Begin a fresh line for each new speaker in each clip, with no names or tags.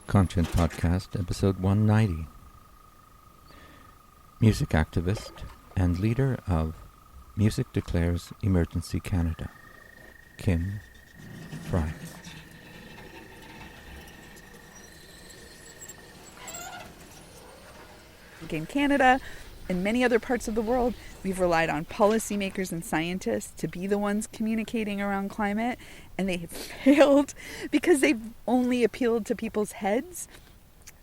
Content Podcast, episode 190. Music activist and leader of Music Declares Emergency Canada, Kim Fry.
In Canada and many other parts of the world, we've relied on policymakers and scientists to be the ones communicating around climate, and they have failed because they've only appealed to people's heads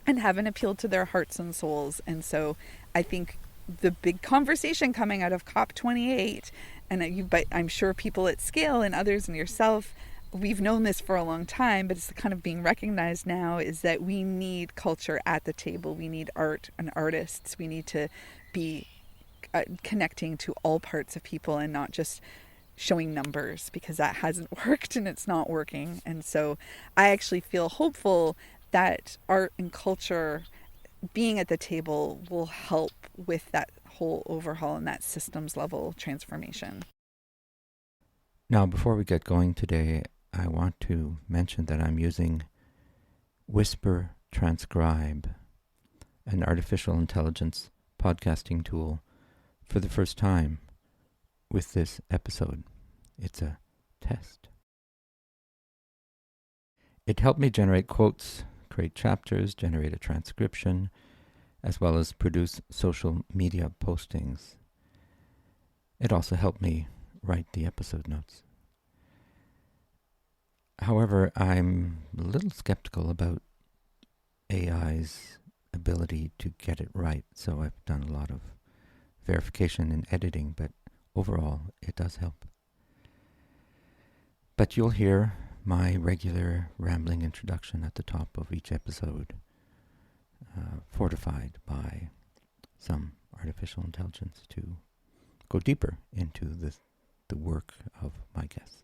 and haven't appealed to their hearts and souls. And so I think the big conversation coming out of COP28, but I'm sure people at scale and others and yourself, we've known this for a long time, but it's kind of being recognized now, is that we need culture at the table. We need art and artists. We need to be connecting to all parts of people and not just showing numbers, because that hasn't worked and it's not working. And so I actually feel hopeful that art and culture being at the table will help with that whole overhaul and that systems level transformation.
Now, before we get going today, I want to mention that I'm using Whisper Transcribe, an artificial intelligence podcasting tool, for the first time with this episode. It's a test. It helped me generate quotes, create chapters, generate a transcription, as well as produce social media postings. It also helped me write the episode notes. However, I'm a little skeptical about AI's ability to get it right, so I've done a lot of verification and editing, but overall it does help. But you'll hear my regular rambling introduction at the top of each episode, fortified by some artificial intelligence to go deeper into the work of my guests.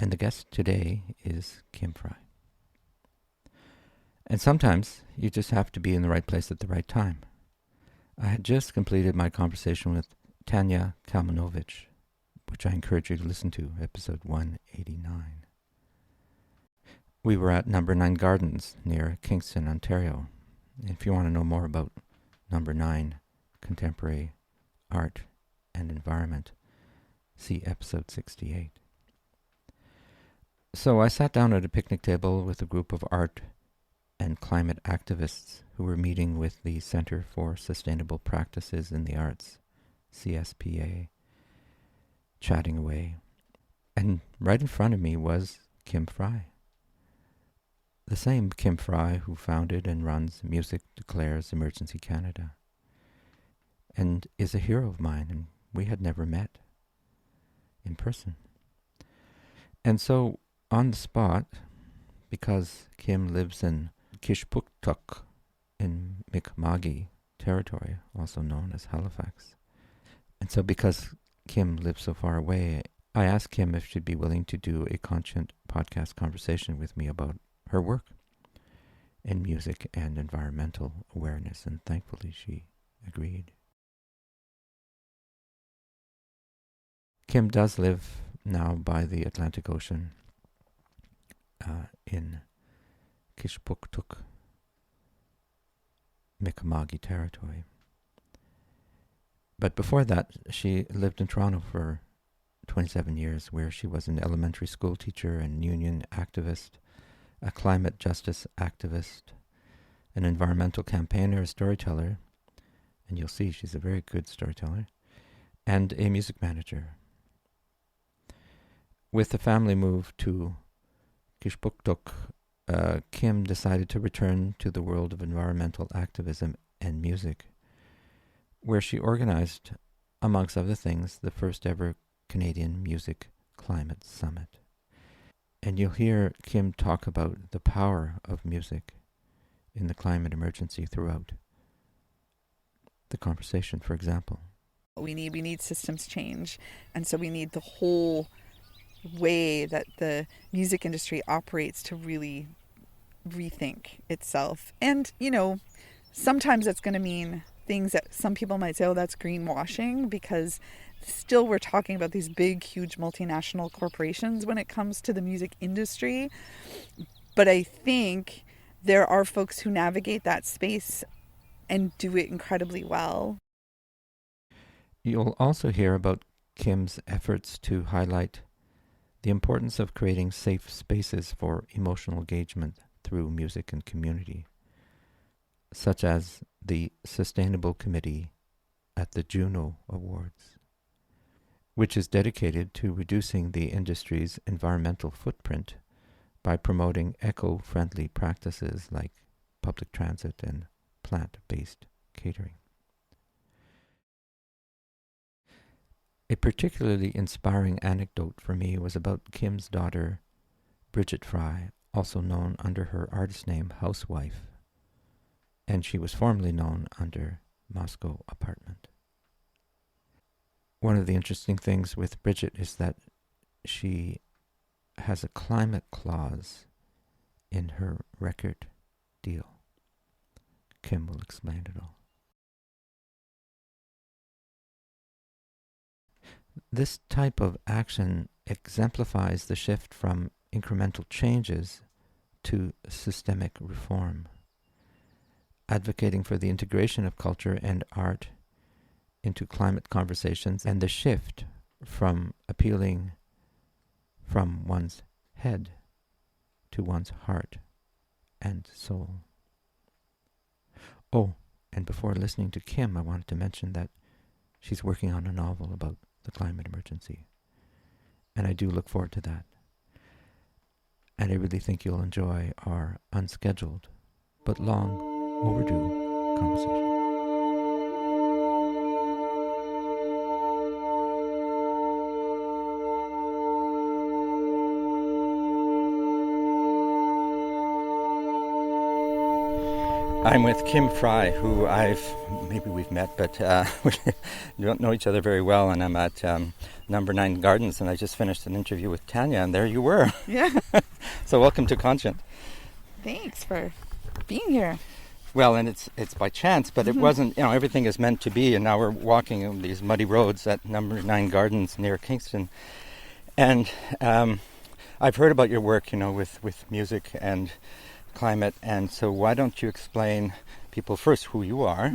And the guest today is Kim Fry. And sometimes you just have to be in the right place at the right time. I had just completed my conversation with Tanya Kalmanovich, which I encourage you to listen to, episode 189. We were at Number 9 Gardens near Kingston, Ontario. If you want to know more about Number 9, contemporary art and environment, see episode 68. So I sat down at a picnic table with a group of art and climate activists who were meeting with the Center for Sustainable Practices in the Arts, CSPA, chatting away. And right in front of me was Kim Fry. The same Kim Fry who founded and runs Music Declares Emergency Canada, and is a hero of mine, and we had never met in person. And so on the spot, because Kim lives in Kishpuktuk in Mi'kma'ki territory, also known as Halifax. And so because Kim lives so far away, I asked Kim if she'd be willing to do a conscient podcast conversation with me about her work in music and environmental awareness, and thankfully she agreed. Kim does live now by the Atlantic Ocean in Kishpuktuk, Mi'kma'ki territory. But before that, she lived in Toronto for 27 years, where she was an elementary school teacher and union activist, a climate justice activist, an environmental campaigner, a storyteller, and you'll see she's a very good storyteller, and a music manager. With the family move to Kishpuktuk, Kim decided to return to the world of environmental activism and music, where she organized, amongst other things, the first ever Canadian Music Climate Summit. And you'll hear Kim talk about the power of music in the climate emergency throughout the conversation, for example.
We need systems change, and so we need the whole way that the music industry operates to really rethink itself. And, sometimes that's going to mean things that some people might say, oh, that's greenwashing, because still we're talking about these big, huge multinational corporations when it comes to the music industry. But I think there are folks who navigate that space and do it incredibly well.
You'll also hear about Kim's efforts to highlight the importance of creating safe spaces for emotional engagement through music and community, such as the Sustainable Committee at the Juno Awards, which is dedicated to reducing the industry's environmental footprint by promoting eco-friendly practices like public transit and plant-based catering. A particularly inspiring anecdote for me was about Kim's daughter, Bridget Fry, also known under her artist name Housewife, and she was formerly known under Moscow Apartment. One of the interesting things with Bridget is that she has a climate clause in her record deal. Kim will explain it all. This type of action exemplifies the shift from incremental changes to systemic reform, advocating for the integration of culture and art into climate conversations and the shift from appealing from one's head to one's heart and soul. Oh, and before listening to Kim, I wanted to mention that she's working on a novel about the climate emergency, and I do look forward to that. And I really think you'll enjoy our unscheduled but long overdue conversation. I'm with Kim Fry, who maybe we've met, but we don't know each other very well, and I'm at Number 9 Gardens, and I just finished an interview with Tanya, and there you were.
Yeah.
So welcome to Conscient.
Thanks for being here.
Well, and it's by chance, but it wasn't, everything is meant to be, and now we're walking on these muddy roads at Number 9 Gardens near Kingston. And I've heard about your work, with music and climate, and so why don't you explain people first who you are,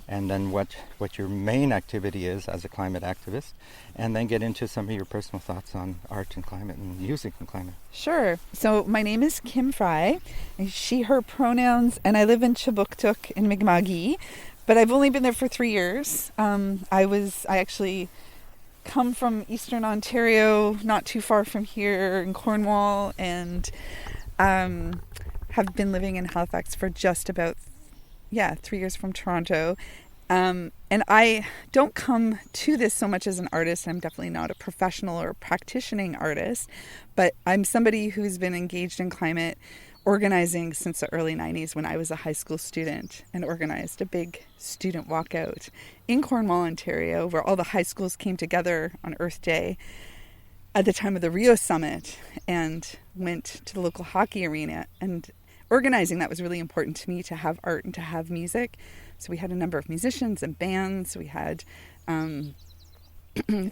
and then what your main activity is as a climate activist, and then get into some of your personal thoughts on art and climate and music and climate.
Sure. So my name is Kim Fry, she, her pronouns, and I live in Chibuktuk in Mi'kma'ki, but I've only been there for 3 years. I actually come from Eastern Ontario, not too far from here in Cornwall, and have been living in Halifax for just about 3 years from Toronto. And I don't come to this so much as an artist. I'm definitely not a professional or practicing artist, but I'm somebody who's been engaged in climate organizing since the early 90s when I was a high school student, and organized a big student walkout in Cornwall, Ontario, where all the high schools came together on Earth Day at the time of the Rio Summit, and went to the local hockey arena. And organizing that was really important to me, to have art and to have music. So we had a number of musicians and bands. We had the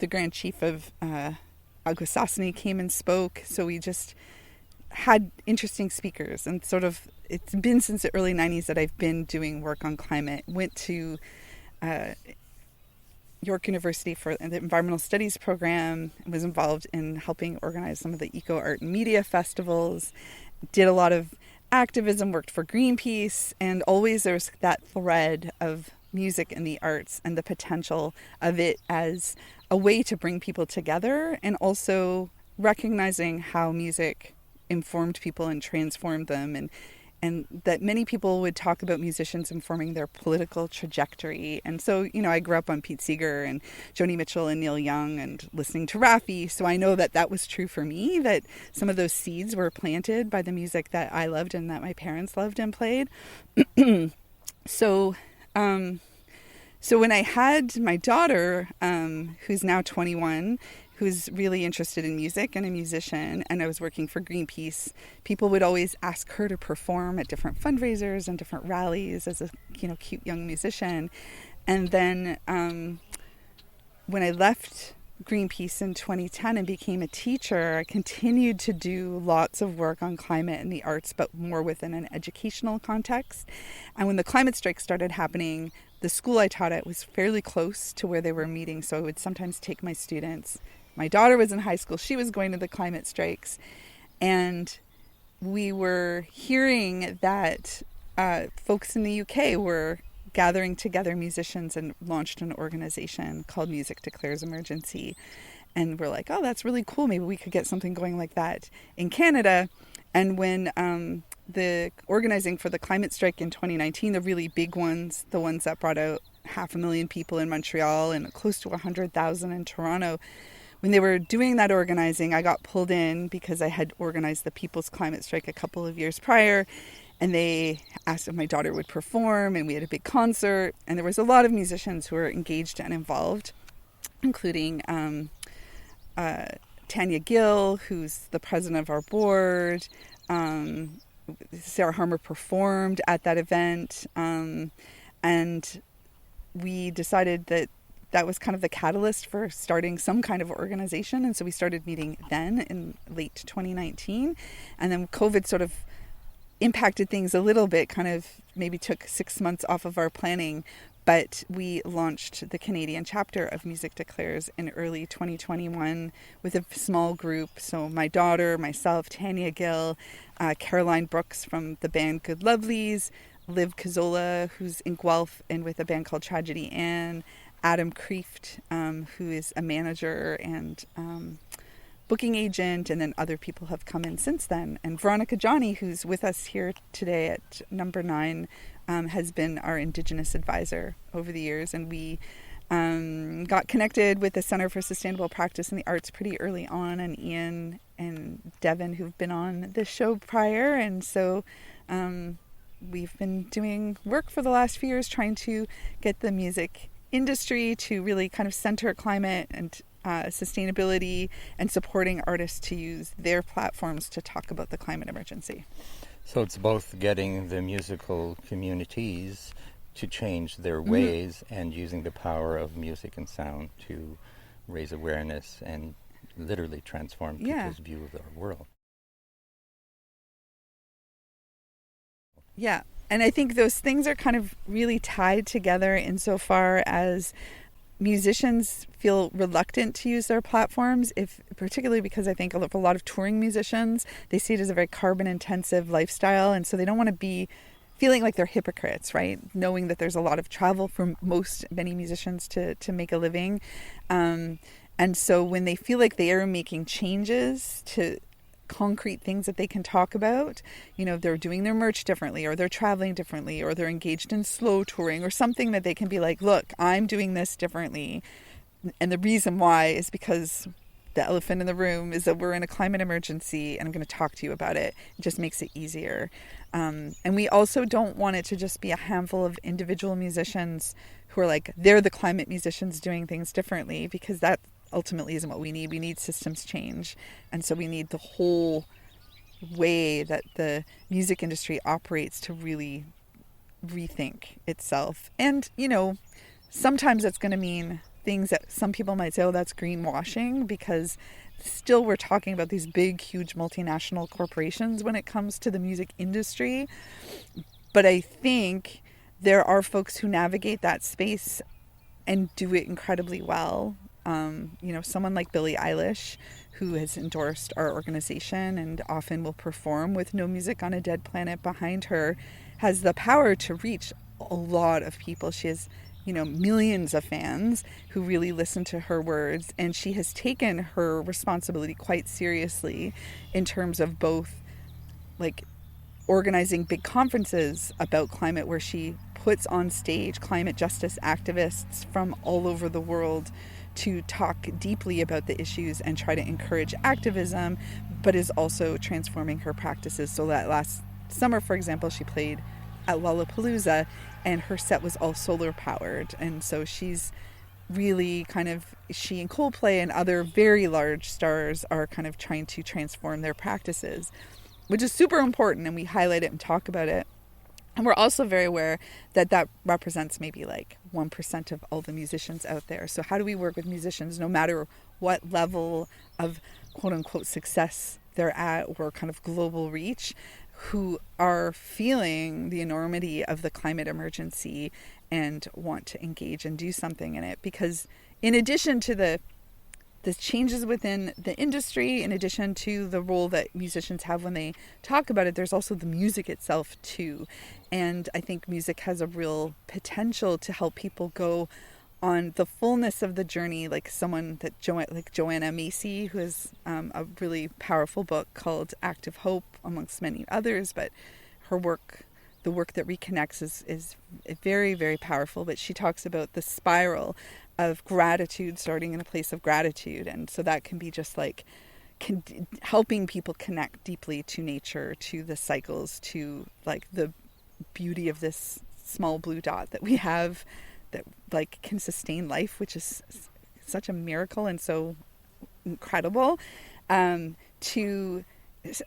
Grand Chief of Akwesasne came and spoke. So we just had interesting speakers, and sort of it's been since the early 90s that I've been doing work on climate. Went to York University for the Environmental Studies program, was involved in helping organize some of the eco art and media festivals, did a lot of activism, worked for Greenpeace, and always there's that thread of music and the arts and the potential of it as a way to bring people together, and also recognizing how music informed people and transformed them, and that many people would talk about musicians informing their political trajectory. And so, I grew up on Pete Seeger and Joni Mitchell and Neil Young and listening to Raffi. So I know that was true for me, that some of those seeds were planted by the music that I loved and that my parents loved and played. So when I had my daughter, who's now 21, who's really interested in music and a musician, and I was working for Greenpeace, people would always ask her to perform at different fundraisers and different rallies as a cute young musician. And then when I left Greenpeace in 2010 and became a teacher, I continued to do lots of work on climate and the arts, but more within an educational context. And when the climate strike started happening, the school I taught at was fairly close to where they were meeting. So I would sometimes take my students. My daughter was in high school. She was going to the climate strikes. And we were hearing that folks in the UK were gathering together musicians and launched an organization called Music Declares Emergency. And we're like, oh, that's really cool. Maybe we could get something going like that in Canada. And when the organizing for the climate strike in 2019, the really big ones, the ones that brought out 500,000 people in Montreal and close to 100,000 in Toronto, when they were doing that organizing, I got pulled in because I had organized the People's Climate Strike a couple of years prior. And they asked if my daughter would perform, and we had a big concert. And there was a lot of musicians who were engaged and involved, including Tanya Gill, who's the president of our board. Sarah Harmer performed at that event. And we decided that that was kind of the catalyst for starting some kind of organization. And so we started meeting then in late 2019. And then COVID sort of impacted things a little bit, kind of maybe took 6 months off of our planning, but we launched the Canadian chapter of Music Declares in early 2021 with a small group. So my daughter, myself, Tanya Gill, Caroline Brooks from the band Good Lovelies, Liv Cazzola, who's in Guelph and with a band called Tragedy Ann, Adam Kreeft, who is a manager and booking agent, and then other people have come in since then. And Veronica Johnny, who's with us here today at number 9, has been our Indigenous advisor over the years. And we got connected with the Center for Sustainable Practice in the Arts pretty early on, and Ian and Devin, who've been on this show prior. And so we've been doing work for the last few years trying to get the music industry to really kind of center climate and sustainability, and supporting artists to use their platforms to talk about the climate emergency.
So it's both getting the musical communities to change their ways and using the power of music and sound to raise awareness and literally transform people's view of our world.
Yeah, and I think those things are kind of really tied together insofar as musicians feel reluctant to use their platforms, particularly because I think a lot of touring musicians, they see it as a very carbon intensive lifestyle, and so they don't want to be feeling like they're hypocrites, right? Knowing that there's a lot of travel for many musicians to make a living. And so when they feel like they are making changes to concrete things that they can talk about, they're doing their merch differently, or they're traveling differently, or they're engaged in slow touring, or something that they can be like, look, I'm doing this differently. And the reason why is because the elephant in the room is that we're in a climate emergency, and I'm going to talk to you about it. It just makes it easier. And we also don't want it to just be a handful of individual musicians who are like, they're the climate musicians doing things differently, because that ultimately isn't what we need. We need systems change. And so we need the whole way that the music industry operates to really rethink itself. And, sometimes that's going to mean things that some people might say, oh, that's greenwashing, because still we're talking about these big, huge multinational corporations when it comes to the music industry. But I think there are folks who navigate that space and do it incredibly well. Someone like Billie Eilish, who has endorsed our organization and often will perform with No Music on a Dead Planet behind her, has the power to reach a lot of people. She has, millions of fans who really listen to her words, and she has taken her responsibility quite seriously in terms of both like organizing big conferences about climate, where she puts on stage climate justice activists from all over the world to talk deeply about the issues and try to encourage activism, but is also transforming her practices. So that last summer, for example, she played at Lollapalooza, and her set was all solar powered. And so she's really she and Coldplay and other very large stars are kind of trying to transform their practices, which is super important, and we highlight it and talk about it. And we're also very aware that that represents maybe like 1% of all the musicians out there. So how do we work with musicians, no matter what level of quote unquote success they're at or kind of global reach, who are feeling the enormity of the climate emergency and want to engage and do something in it? Because in addition to the changes within the industry, in addition to the role that musicians have when they talk about it, there's also the music itself too. And I think music has a real potential to help people go on the fullness of the journey, like someone that like Joanna Macy, who has a really powerful book called Act of Hope, amongst many others, but her work, the work that reconnects, is very, very powerful. But she talks about the spiral of gratitude, starting in a place of gratitude. And so that can be just like helping people connect deeply to nature, to the cycles, to like the beauty of this small blue dot that we have that like can sustain life, which is such a miracle and so incredible. To,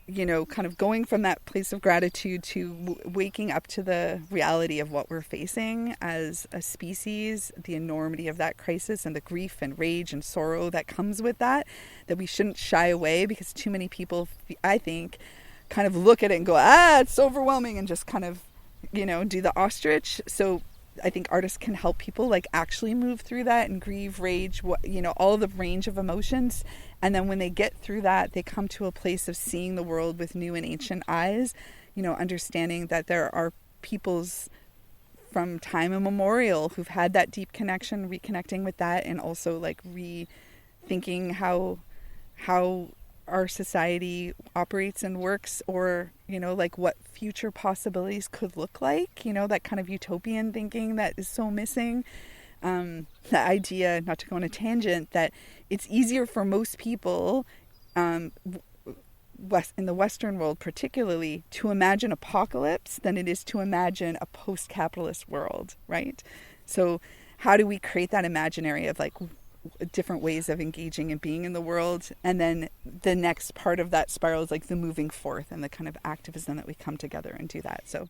you know, kind of going from that place of gratitude to waking up to the reality of what we're facing as a species, the enormity of that crisis and the grief and rage and sorrow that comes with that we shouldn't shy away, because too many people, I think, kind of look at it and go, it's overwhelming, and just kind of, you know, do the ostrich. So I think artists can help people like actually move through that and grieve, rage, you know, all the range of emotions. And then when they get through that, they come to a place of seeing the world with new and ancient eyes, you know, understanding that there are peoples from time immemorial who've had that deep connection, reconnecting with that, and also like rethinking how our society operates and works, or, you know, like what future possibilities could look like, you know, that kind of utopian thinking that is so missing. The idea, not to go on a tangent, that it's easier for most people in the Western world particularly to imagine apocalypse than it is to imagine a post-capitalist world, right? So how do we create that imaginary of like different ways of engaging and being in the world? And then the next part of that spiral is like the moving forth and the kind of activism that we come together and do that. So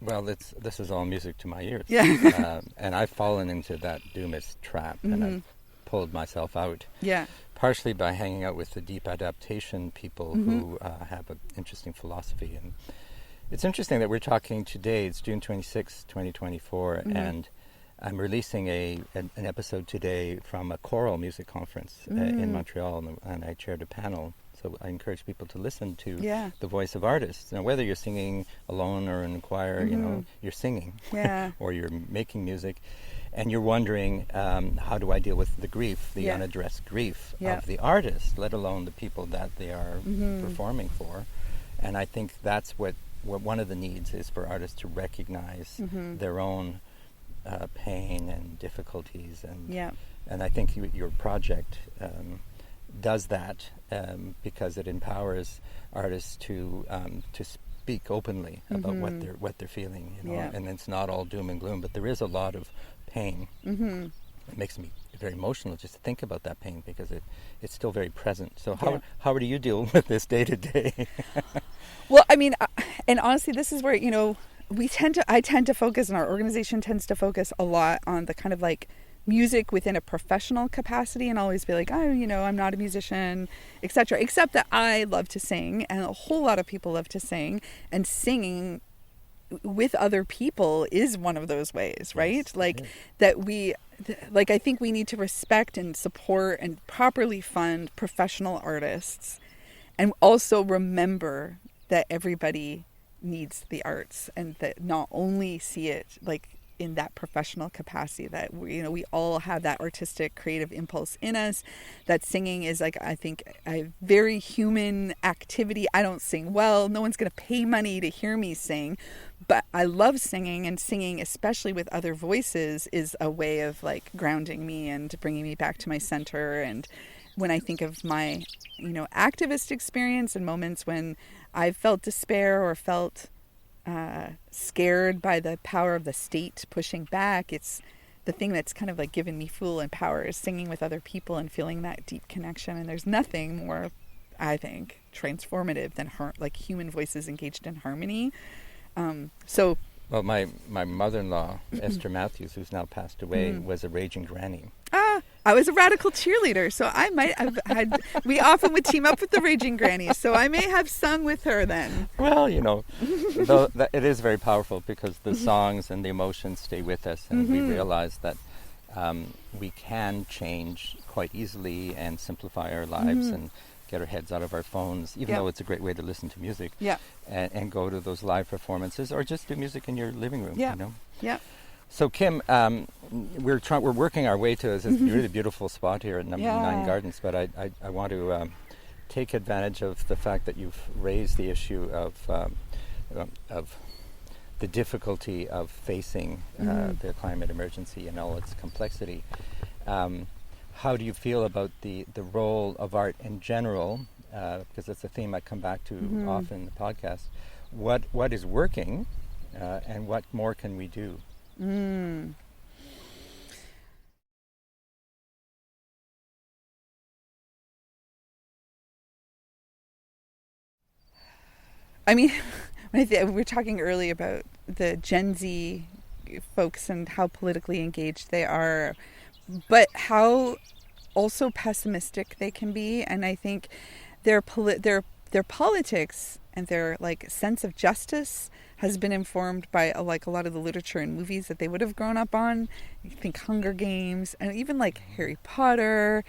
Well, this is all music to my ears.
yeah.
And I've fallen into that doomist trap, and I've pulled myself out.
Yeah.
Partially by hanging out with the deep adaptation people who have an interesting philosophy. And it's interesting that we're talking today. It's June 26, 2024, and I'm releasing an episode today from a choral music conference in Montreal, and I chaired a panel. So I encourage people to listen to the voice of artists. Now, whether you're singing alone or in a choir, you know, you're singing, or you're making music, and you're wondering, how do I deal with the grief, the unaddressed grief of the artist, let alone the people that they are performing for. And I think that's what one of the needs is, for artists to recognize their own pain and difficulties. And I think your project does that because it empowers artists to speak openly about what they're feeling, you know. And it's not all doom and gloom, but there is a lot of pain. It makes me very emotional just to think about that pain, because it's still very present. So how do you deal with this day to day?
Well, I mean, and honestly, this is where, you know, I tend to focus, and our organization tends to focus a lot on the kind of like music within a professional capacity, and always be like, oh, you know, I'm not a musician, etc. Except that I love to sing, and a whole lot of people love to sing, and singing with other people is one of those ways, right? Yes, like that I think we need to respect and support and properly fund professional artists, and also remember that everybody needs the arts, and that not only see it like in that professional capacity, that we all have that artistic creative impulse in us, that singing is like, I think, a very human activity. I don't sing well, no one's going to pay money to hear me sing, but I love singing, and singing, especially with other voices, is a way of like grounding me and bringing me back to my center. And when I think of my, activist experience and moments when I've felt despair or felt scared by the power of the state pushing back, it's the thing that's kind of like given me fuel and power is singing with other people and feeling that deep connection. And there's nothing more I think, transformative than like human voices engaged in harmony. So
Well, my mother-in-law, Esther Matthews, who's now passed away, was a raging granny.
I was a radical cheerleader, so I might have had. We often would team up with the raging granny, so I may have sung with her then.
Well, though it is very powerful because the songs and the emotions stay with us, and we realize that we can change quite easily and simplify our lives and get our heads out of our phones, even though it's a great way to listen to music.
Yeah.
And go to those live performances, or just do music in your living room.
Yeah. Yeah.
So Kim, we're working our way to this really beautiful spot here at Number 9 Gardens, but I want to take advantage of the fact that you've raised the issue of the difficulty of facing the climate emergency and all its complexity. How do you feel about the role of art in general? Because that's a theme I come back to often in the podcast. What is working, and what more can we do?
I mean, we were talking earlier about the Gen Z folks and how politically engaged they are, but how also pessimistic they can be. And I think their politics and their like sense of justice has been informed by a lot of the literature and movies that they would have grown up on. You think Hunger Games, and even like Harry Potter,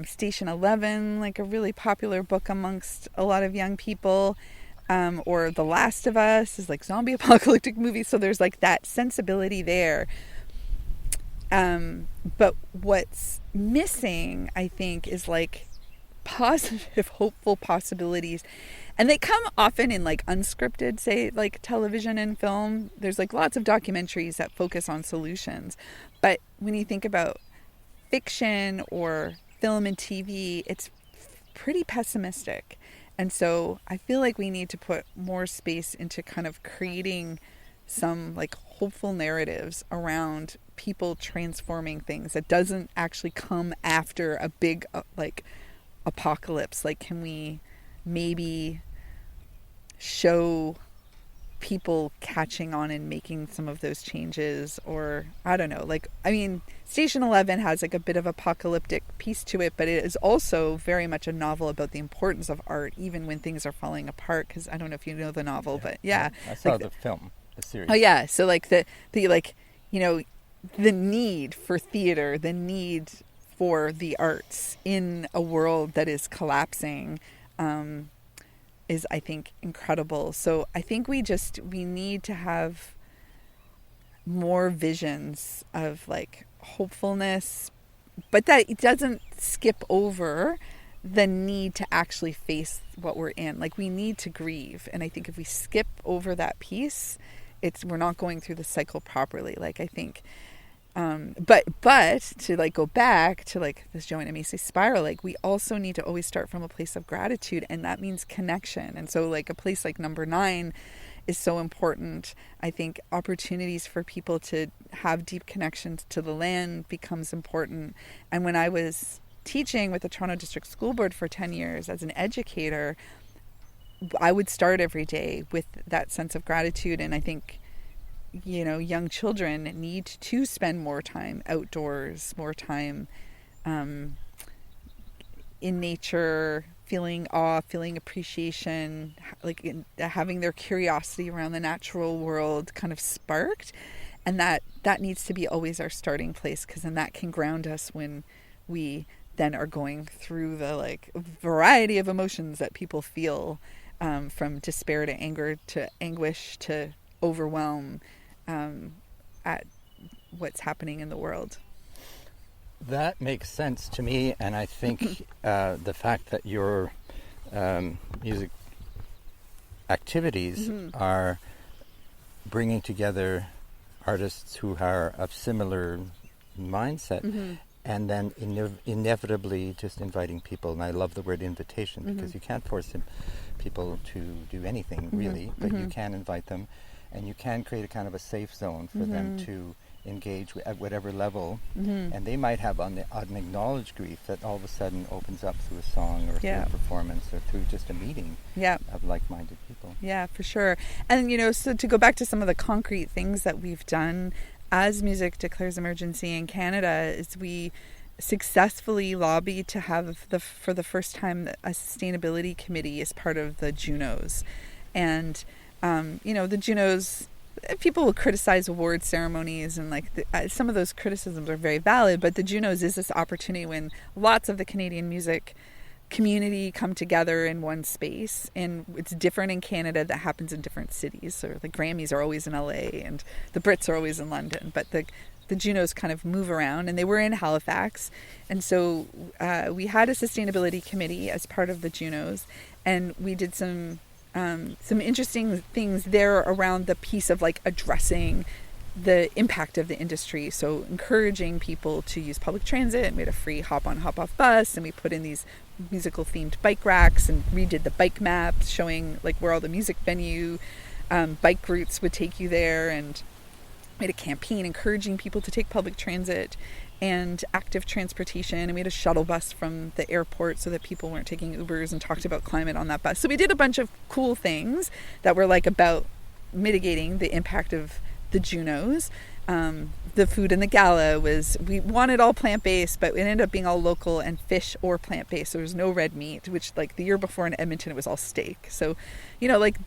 Station 11, like a really popular book amongst a lot of young people, or The Last of Us is like zombie apocalyptic movies. So there's like that sensibility there. But what's missing, I think, is like positive, hopeful possibilities. And they come often in like unscripted, say like television and film. There's like lots of documentaries that focus on solutions. But when you think about fiction or film and TV, it's pretty pessimistic. And so I feel like we need to put more space into kind of creating some like hopeful narratives around people transforming things that doesn't actually come after a big like apocalypse. Like, can we maybe show people catching on and making some of those changes? Or I don't know, like, I mean, Station 11 has like a bit of apocalyptic piece to it, but it is also very much a novel about the importance of art even when things are falling apart. Because I don't know if you know the novel, but yeah,
I saw
like
the film, the series.
Oh yeah, so like the like, you know, the need for theater, the need for the arts in a world that is collapsing, is, I think, incredible. So I think we need to have more visions of like hopefulness, but that it doesn't skip over the need to actually face what we're in. Like, we need to grieve. And I think if we skip over that piece, we're not going through the cycle properly. Like, I think, but to like go back to like this Joanna Macy spiral, like we also need to always start from a place of gratitude, and that means connection. And so like a place like Number 9 is so important. I think opportunities for people to have deep connections to the land becomes important. And when I was teaching with the Toronto District School Board for 10 years as an educator, I would start every day with that sense of gratitude. And I think, you know, young children need to spend more time outdoors, more time in nature, feeling awe, feeling appreciation, like having their curiosity around the natural world kind of sparked. And that needs to be always our starting place, because then that can ground us when we then are going through the like variety of emotions that people feel, from despair to anger to anguish to overwhelm, at what's happening in the world.
That makes sense to me, and I think the fact that your music activities are bringing together artists who are of similar mindset, and then inevitably just inviting people. And I love the word invitation, because you can't force people to do anything really, but you can invite them, and you can create a kind of a safe zone for them to engage at whatever level,
Mm-hmm.
and they might have unacknowledged grief that all of a sudden opens up through a song or through a performance or through just a meeting of like-minded people.
Yeah, for sure. And, so to go back to some of the concrete things that we've done as Music Declares Emergency in Canada is we successfully lobbied to have for the first time a sustainability committee as part of the Junos. And, the Junos, people will criticize award ceremonies and some of those criticisms are very valid, but the Junos is this opportunity when lots of the Canadian music community come together in one space, and it's different in Canada. That happens in different cities. So the Grammys are always in LA and the Brits are always in London, but the Junos kind of move around, and they were in Halifax. And so we had a sustainability committee as part of the Junos, and we did some interesting things there around the piece of addressing the impact of the industry. So encouraging people to use public transit, and we had a free hop on hop off bus, and we put in these musical themed bike racks and redid the bike map showing where all the music venue bike routes would take you there, and we had a campaign encouraging people to take public transit and active transportation, and we had a shuttle bus from the airport so that people weren't taking Ubers, and talked about climate on that bus. So we did a bunch of cool things that were about mitigating the impact of the Junos. The food in the gala we wanted all plant-based, but it ended up being all local and fish or plant-based. So there was no red meat, which the year before in Edmonton, it was all steak. So,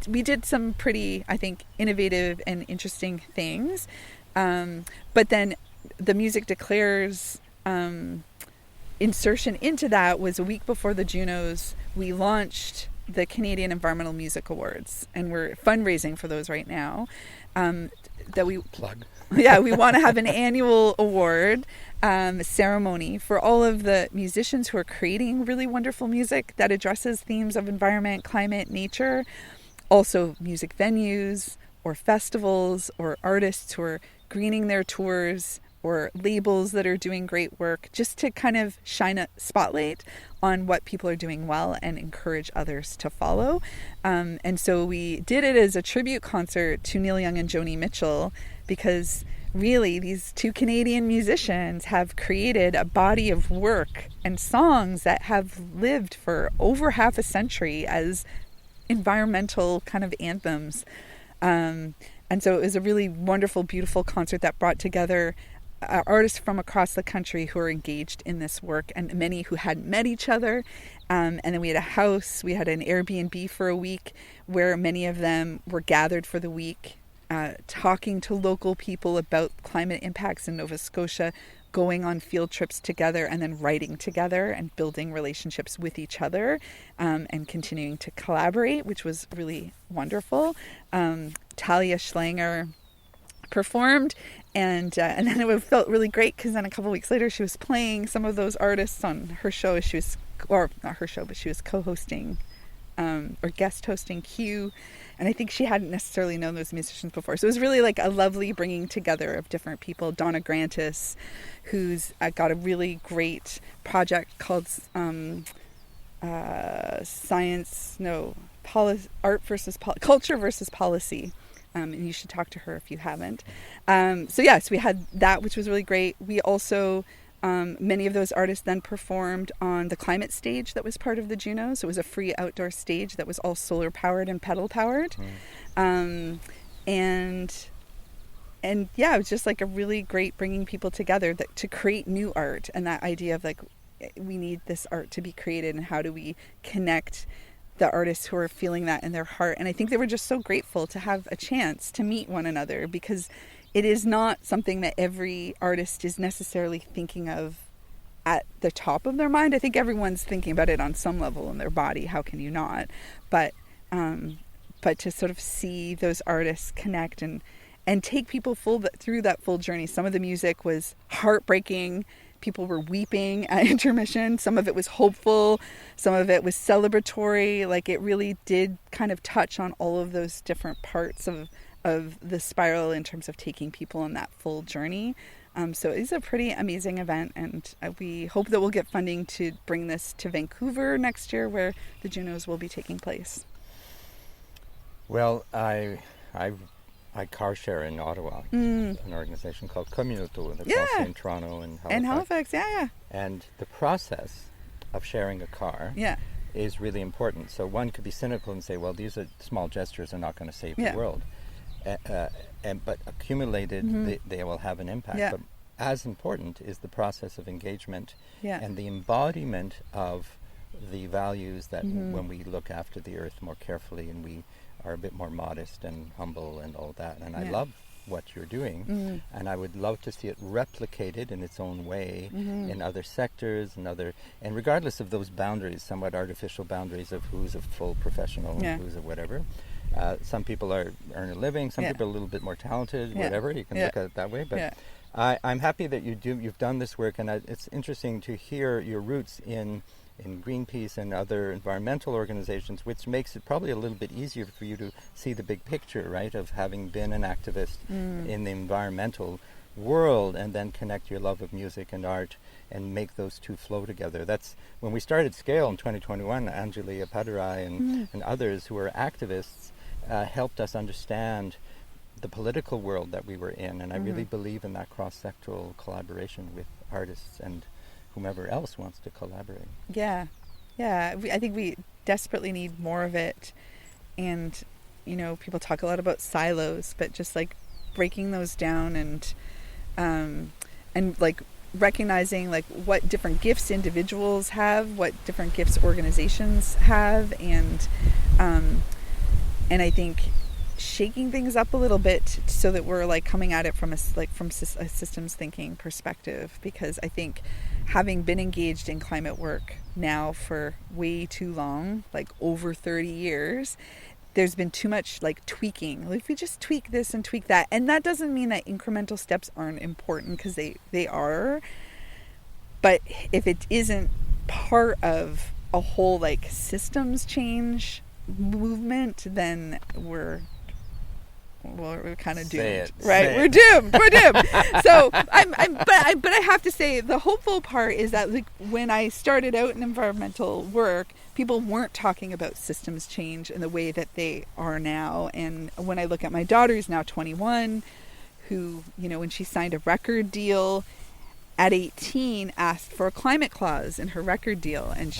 we did some pretty, I think, innovative and interesting things. But then the Music Declares insertion into that was a week before the Junos. We launched the Canadian Environmental Music Awards, and we're fundraising for those right now. That we
plug.
Yeah, we want to have an annual award ceremony for all of the musicians who are creating really wonderful music that addresses themes of environment, climate, nature. Also music venues or festivals or artists who are greening their tours, or labels that are doing great work, just to kind of shine a spotlight on what people are doing well and encourage others to follow. And so we did it as a tribute concert to Neil Young and Joni Mitchell, because really these two Canadian musicians have created a body of work and songs that have lived for over half a century as environmental kind of anthems. And so it was a really wonderful, beautiful concert that brought together artists from across the country who are engaged in this work, and many who hadn't met each other. And then we had we had an Airbnb for a week where many of them were gathered for the week, talking to local people about climate impacts in Nova Scotia, going on field trips together, and then writing together and building relationships with each other, and continuing to collaborate, which was really wonderful. Talia Schlanger performed, and then it felt really great, because then a couple weeks later she was playing some of those artists on her show. She was, or not her show, but she was co-hosting or guest hosting Q, and I think she hadn't necessarily known those musicians before. So it was really a lovely bringing together of different people. Donna Grantis, who's got a really great project called Culture versus Policy. And you should talk to her if you haven't. So yes, we had that, which was really great. We also, many of those artists then performed on the climate stage that was part of the Junos. So it was a free outdoor stage that was all solar powered and pedal powered. And yeah, it was just a really great bringing people together to create new art, and that idea of we need this art to be created, and how do we connect the artists who are feeling that in their heart. And I think they were just so grateful to have a chance to meet one another, because it is not something that every artist is necessarily thinking of at the top of their mind. I think everyone's thinking about it on some level in their body. How can you not? But to sort of see those artists connect and take people through that full journey. Some of the music was heartbreaking. People were weeping at intermission. Some of it was hopeful. Some of it was celebratory. It really did kind of touch on all of those different parts of the spiral in terms of taking people on that full journey. So it's a pretty amazing event, and we hope that we'll get funding to bring this to Vancouver next year, where the Junos will be taking place.
Well, I I car share in Ottawa,
Mm.
an organization called Communauto, that's
Yeah.
also in Toronto and Halifax.
And Halifax, yeah.
And the process of sharing a car
Yeah.
is really important. So one could be cynical and say, well, these are small gestures are not going to save
Yeah.
the world. But accumulated,
Mhm.
they will have an impact.
Yeah.
But as important is the process of engagement
Yeah.
and the embodiment of the values that
Mhm.
when we look after the earth more carefully and we are a bit more modest and humble and all that. And I
Yeah.
love what you're doing,
Mhm.
and I would love to see it replicated in its own way
Mhm.
in other sectors and regardless of those boundaries, somewhat artificial boundaries of who's a full professional
Yeah.
and who's a whatever. Some people earn a living, some
Yeah.
people are a little bit more talented,
Yeah.
whatever, you can
Yeah.
look at it that way. But
Yeah.
I'm happy that you've done this work, and it's interesting to hear your roots in Greenpeace and other environmental organizations, which makes it probably a little bit easier for you to see the big picture, right, of having been an activist in the environmental world, and then connect your love of music and art and make those two flow together. That's when we started Scale in 2021, Anjali Appadurai and others who are activists helped us understand the political world that we were in, and I really believe in that cross-sectoral collaboration with artists and whomever else wants to collaborate.
Yeah. Yeah. I think we desperately need more of it. And, people talk a lot about silos, but just like breaking those down and like recognizing like what different gifts individuals have, what different gifts organizations have. And I think shaking things up a little bit so that we're like coming at it from a systems thinking perspective, because I think having been engaged in climate work now for way too long, like over 30 years, there's been too much like tweaking. Like, if we just tweak this and tweak that, and that doesn't mean that incremental steps aren't important, because they are, but if it isn't part of a whole like systems change movement, then we're kind of doomed, right? We're doomed. We're doomed. So but I have to say the hopeful part is that like when I started out in environmental work, people weren't talking about systems change in the way that they are now. And when I look at my daughter, who's now 21, who, when she signed a record deal at 18, asked for a climate clause in her record deal, and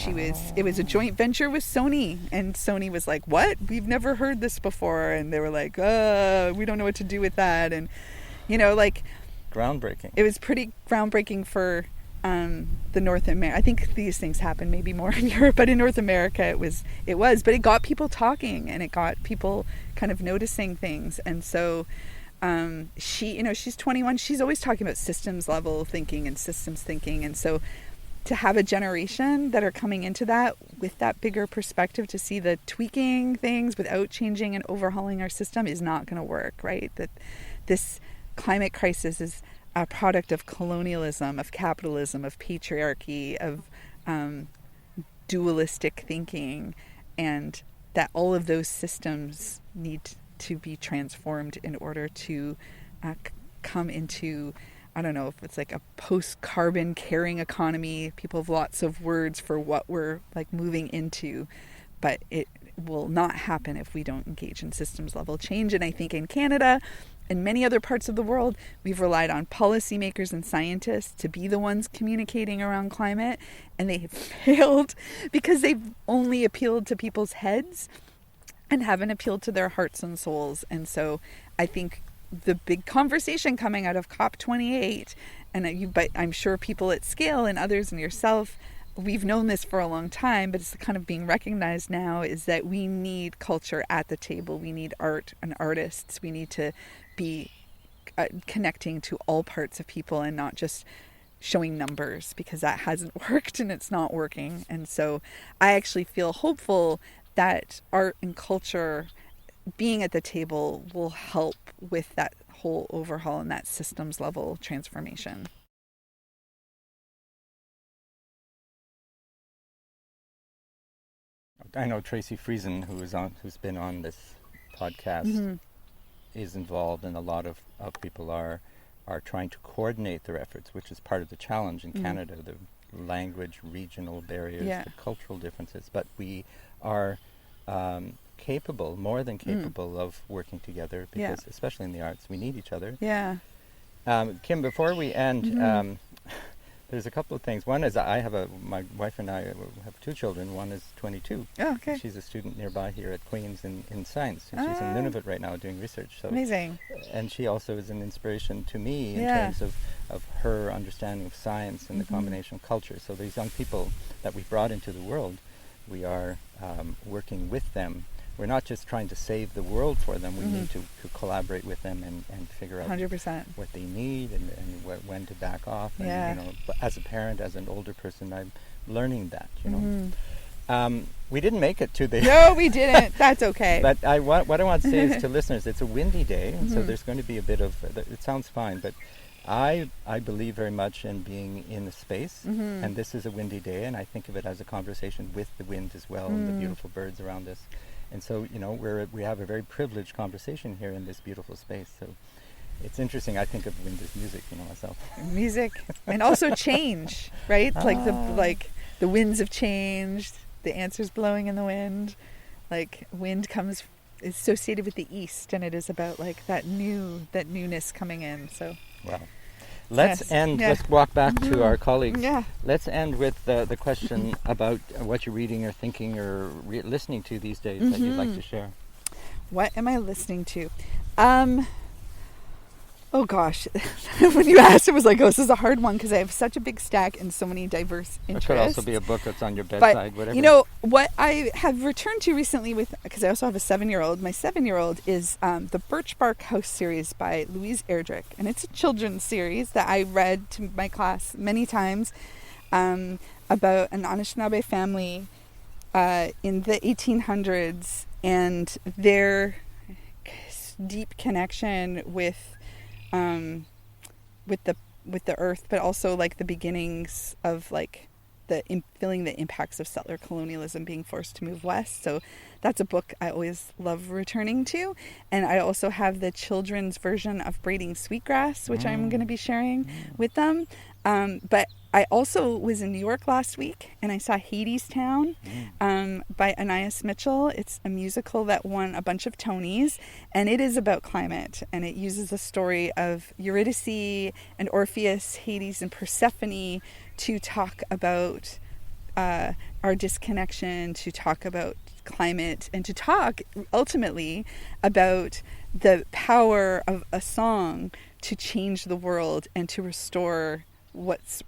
it was a joint venture with Sony, and Sony was like, what? We've never heard this before. And they were like, we don't know what to do with that. And like
groundbreaking.
It was pretty groundbreaking for the North America. I think these things happen maybe more in Europe, but in North America it was but it got people talking, and it got people kind of noticing things. And so she's 21. She's always talking about systems level thinking and systems thinking. And so to have a generation that are coming into that with that bigger perspective, to see the tweaking things without changing and overhauling our system is not going to work, right? That this climate crisis is a product of colonialism, of capitalism, of patriarchy, of dualistic thinking, and that all of those systems need to be transformed in order to come into, I don't know if it's like a post-carbon caring economy. People have lots of words for what we're like moving into, but it will not happen if we don't engage in systems level change. And I think in Canada and many other parts of the world, we've relied on policymakers and scientists to be the ones communicating around climate, and they have failed because they've only appealed to people's heads and haven't appealed to their hearts and souls. And so I think the big conversation coming out of COP28, but I'm sure people at Scale and others and yourself, we've known this for a long time, but it's kind of being recognized now, is that we need culture at the table. We need art and artists. We need to be connecting to all parts of people and not just showing numbers, because that hasn't worked and it's not working. And so I actually feel hopeful that art and culture being at the table will help with that whole overhaul and that systems level transformation.
I know Tracy Friesen, who's been on this podcast, is involved, and a lot of people are trying to coordinate their efforts, which is part of the challenge in Canada, the language, regional barriers, the cultural differences. But we are capable, more than capable of working together, because especially in the arts, we need each other.
Yeah.
Kim, before we end, there's a couple of things. One is my wife and I have 2 children. One is 22.
Oh, okay.
She's a student nearby here at Queen's in science. And she's in Nunavut right now doing research. So
amazing.
And she also is an inspiration to me in terms of her understanding of science and the combination of culture. So these young people that we brought into the world, we are working with them. We're not just trying to save the world for them. We need to collaborate with them and figure out
100%.
what they need and when to back off. And, you know, but as a parent, as an older person, I'm learning that, you know. We didn't make it to the...
No, we didn't. That's okay.
But what I want to say is to listeners, it's a windy day, so there's going to be a bit of... It sounds fine, but I believe very much in being in the space, and this is a windy day, and I think of it as a conversation with the wind as well, and the beautiful birds around us. And so, you know, we have a very privileged conversation here in this beautiful space. So it's interesting. I think of wind as music, you know, myself. Music,
and also change, right? Like the winds have changed. The answer's blowing in the wind. Like wind is associated with the east, and it is about like that newness coming in. So
wow. Let's end. Let's walk back to our colleagues.
Yeah.
Let's end with the question about what you're reading or thinking or listening to these days that you'd like to share.
What am I listening to? Oh gosh, when you asked, it was like, oh, this is a hard one because I have such a big stack and so many diverse interests.
It could also be a book that's on your bedside, whatever.
You know, what I have returned to recently because I also have a 7-year-old. My 7-year-old is the Birch Bark House series by Louise Erdrich. And it's a children's series that I read to my class many times about an Anishinaabe family in the 1800s and their deep connection with the earth, but also like the beginnings of like feeling the impacts of settler colonialism being forced to move west. So that's a book I always love returning to. And I also have the children's version of Braiding Sweetgrass, which I'm going to be sharing with them. But I also was in New York last week and I saw Hadestown by Anais Mitchell. It's a musical that won a bunch of Tonys, and it is about climate, and it uses the story of Eurydice and Orpheus, Hades and Persephone to talk about our disconnection, to talk about climate, and to talk ultimately about the power of a song to change the world and to restore what's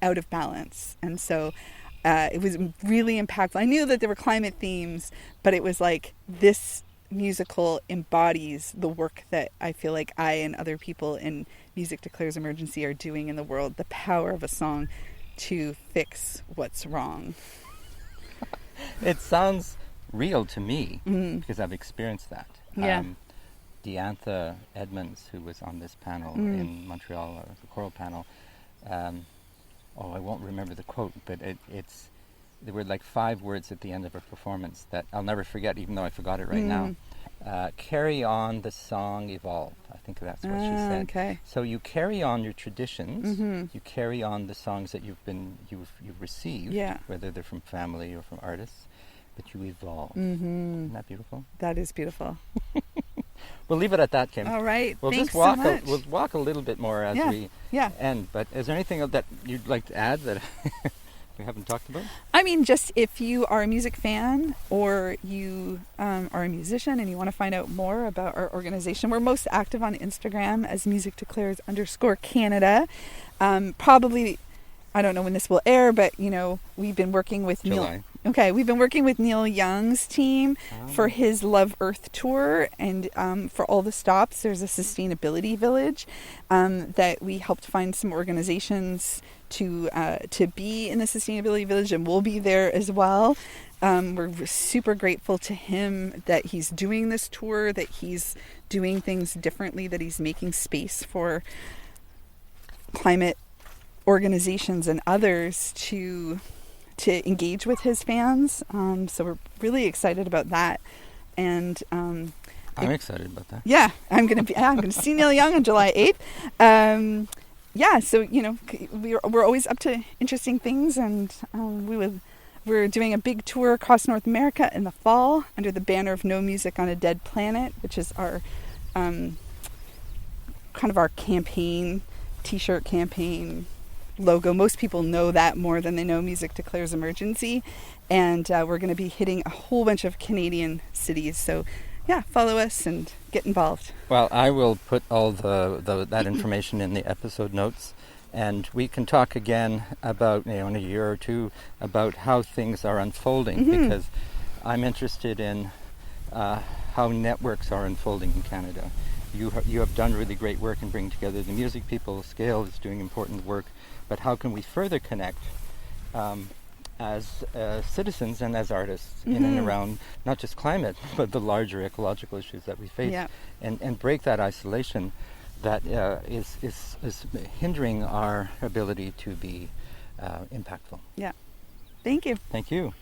out of balance. And so it was really impactful. I knew that there were climate themes, but it was like this musical embodies the work that I feel like I and other people in Music Declares Emergency are doing in the world, the power of a song to fix what's wrong.
It sounds real to me because I've experienced that.
Yeah.
Deantha Edmonds, who was on this panel in Montreal, the choral panel, I won't remember the quote, but there were like 5 words at the end of her performance that I'll never forget, even though I forgot it right now. Carry on the song, evolve. I think that's what she said.
Okay.
So you carry on your traditions. You carry on the songs that you've received, whether they're from family or from artists, but you evolve. Isn't that beautiful?
That is beautiful.
We'll leave it at that, Kim.
All right.
We'll
Thanks
just walk.
so much.
We'll walk a little bit more as we end. But is there anything that you'd like to add that we haven't talked about?
I mean, just if you are a music fan or you are a musician and you want to find out more about our organization, we're most active on Instagram as Music Declares _Canada. Probably, I don't know when this will air, but you know, we've been working with
July.
We've been working with Neil Young's team for his Love Earth tour, and for all the stops, there's a sustainability village that we helped find some organizations to be in the sustainability village, and we'll be there as well. We're super grateful to him that he's doing this tour, that he's doing things differently, that he's making space for climate organizations and others to engage with his fans. So we're really excited about that. And
I'm excited about that.
Yeah, I'm gonna see Neil Young on July 8th. So you know, we're always up to interesting things, and we would We're doing a big tour across North America in the fall under the banner of No Music on a Dead Planet, which is our kind of our campaign, t-shirt campaign logo. Most people know that more than they know Music Declares Emergency. And we're going to be hitting a whole bunch of Canadian cities. So yeah, follow us and get involved.
Well, I will put all that information in the episode notes. And we can talk again about, in a year or two, about how things are unfolding, because I'm interested in how networks are unfolding in Canada. You have done really great work in bringing together the music people. Scale is doing important work, but how can we further connect as citizens and as artists in and around not just climate, but the larger ecological issues that we face, and break that isolation that is hindering our ability to be impactful.
Yeah. Thank you.
Thank you.